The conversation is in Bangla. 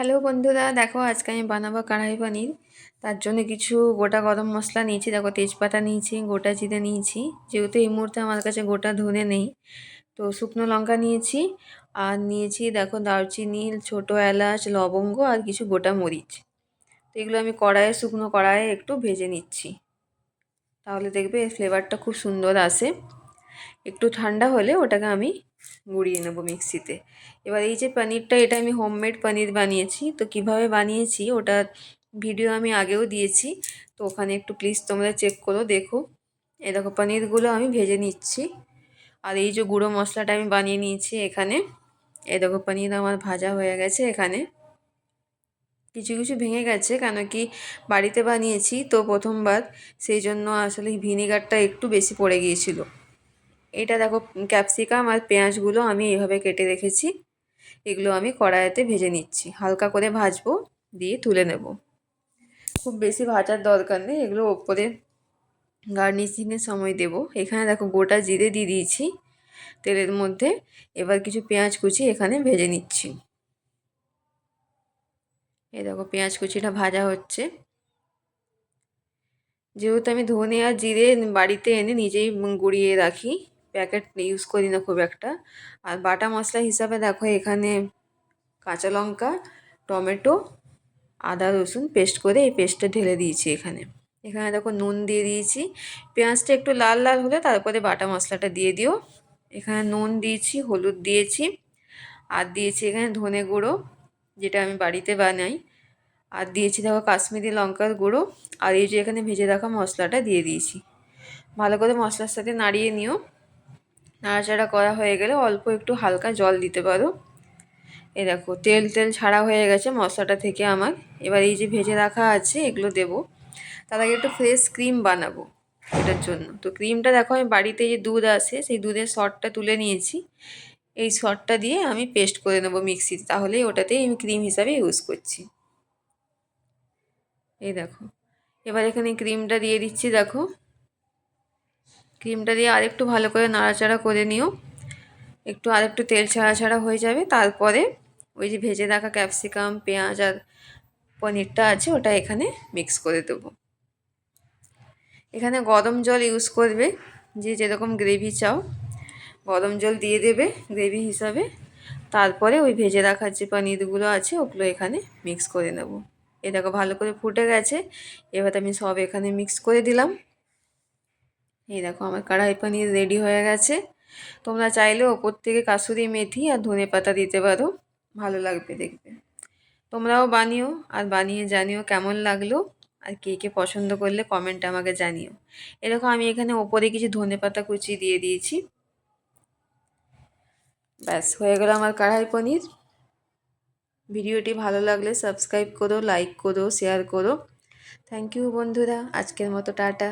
হ্যালো বন্ধুরা, দেখো আজকে আমি বানাবো কড়াই পনির। তার জন্য কিছু গোটা গরম মশলা নিয়েছি। দেখো, তেজপাতা নিয়েছি, গোটা জিরে নিয়েছি। যেহেতু এই মুহূর্তে আমার কাছে গোটা ধনে নেই, তো শুকনো লঙ্কা নিয়েছি। আর নিয়েছি দেখো দারচিনি, ছোটো এলাচ, লবঙ্গ আর কিছু গোটা মরিচ। তো এগুলো আমি শুকনো কড়াইয়ে একটু ভেজে নিচ্ছি, তাহলে দেখবে এর ফ্লেভারটা খুব সুন্দর আসে। একটু ঠান্ডা হলে ওটাকে আমি গুঁড়িয়ে নেব মিক্সিতে। এবার এই যে পনিরটা, এটা আমি হোমমেড পনির বানিয়েছি। তো কিভাবে বানিয়েছি ওটার ভিডিও আমি আগেও দিয়েছি, তো ওখানে একটু প্লিজ তোমরা চেক করো, দেখো। এই দেখো পনিরগুলো আমি ভেজে নিচ্ছি। আর এই যে গুঁড়ো মশলাটা আমি বানিয়ে নিয়েছি এখানে। এই দেখো পনির আমার ভাজা হয়ে গেছে। এখানে কিছু কিছু ভেঙে গেছে, কেন কি বাড়িতে বানিয়েছি তো প্রথমবার, সেই জন্য আসলে ভিনিগারটা একটু বেশি পড়ে গিয়েছিল। এটা দেখো ক্যাপসিকাম আর পেঁয়াজগুলো আমি এইভাবে কেটে রেখেছি। এগুলো আমি কড়াইতে ভেজে নিচ্ছি, হালকা করে ভাজবো, দিয়ে তুলে নেব। খুব বেশি ভাজার দরকার নেই, এগুলো ওপরে গার্নিশিংয়ের সময় দেব। এখানে দেখো গোটা জিরে দিয়ে দিয়েছি তেলের মধ্যে। এবার কিছু পেঁয়াজ কুচি এখানে ভেজে নিচ্ছি। এই দেখো পেঁয়াজ কুচিটা ভাজা হচ্ছে। যেহেতু আমি ধনে আর জিরে বাড়িতে এনে নিজেই গুঁড়িয়ে রাখি, প্যাকেট ইউজ করি না খুব একটা। আর বাটা মশলা হিসাবে দেখো এখানে কাঁচা লঙ্কা, টমেটো, আদা রসুন পেস্ট করে এই পেস্টটা ঢেলে দিয়েছি এখানে। এখানে দেখো নুন দিয়ে দিয়েছি। পেঁয়াজটা একটু লাল লাল হলে তারপরে বাটা মশলাটা দিয়ে দিও। এখানে নুন দিয়েছি, হলুদ দিয়েছি, আর দিয়েছি এখানে ধনে গুঁড়ো, যেটা আমি বাড়িতে বানাই। আর দিয়েছি দেখো কাশ্মীরি লঙ্কার গুঁড়ো। আর এই যে এখানে ভেজে রাখা মশলাটা দিয়ে দিয়েছি। ভালো করে মশলার সাথে নাড়িয়ে নিও। নাড়াচাড়া করা হয়ে গেলে অল্প একটু হালকা জল দিতে পারো। এই দেখো তেল তেল ছাড়া হয়ে গেছে মশলাটা থেকে আমার। এবার এই যে ভেজে রাখা আছে এগুলো দেবো। তার আগে একটু ফ্রেশ ক্রিম বানাবো এটার জন্য। তো ক্রিমটা দেখো আমি বাড়িতে যে দুধ আছে সেই দুধের সরটা তুলে নিয়েছি। এই সরটা দিয়ে আমি পেস্ট করে নেবো মিক্সিতে, তাহলেই ওটাতেই আমি ক্রিম হিসাবে ইউজ করছি। এই দেখো এবার এখানে ক্রিমটা দিয়ে দিচ্ছি। দেখো ক্রিমটা দিয়ে আরেকটু ভালো করে নাড়াচাড়া করে নিও। আরেকটু তেল ছাড়া ছাড়া হয়ে যাবে, তারপরে ওই যে ভেজে রাখা ক্যাপসিকাম, পেঁয়াজ আর পনিরটা আছে ওটা এখানে মিক্স করে দেবো। এখানে গরম জল ইউজ করবে, যে যেরকম গ্রেভি চাও গরম জল দিয়ে দেবে গ্রেভি হিসাবে। তারপরে ওই ভেজে রাখার যে পনিরগুলো আছে ওগুলো এখানে মিক্স করে নেব। এ দেখো ভালো করে ফুটে গেছে। এবার আমি সব এখানে মিক্স করে দিলাম। এই দেখো আমার কড়াই পনির রেডি হয়ে গেছে। তোমরা চাইলে ওপর থেকে কাসুরি মেথি আর ধনেপাতা দিতে পারো, ভালো লাগবে দেখবে। তোমরাও বানিও আর বানিয়ে জানিও কেমন লাগলো। আর কে কে পছন্দ করলে কমেন্টে আমাকে জানিও। এরকম আমি এখানে ওপরে কিছু ধনেপাতা কুচি দিয়ে দিয়েছি। ব্যাস হয়ে গেল আমার কড়াই পনির। ভিডিওটি ভালো লাগলে সাবস্ক্রাইব করো, লাইক করো, শেয়ার করো। থ্যাংক ইউ বন্ধুরা, আজকের মতো টাটা।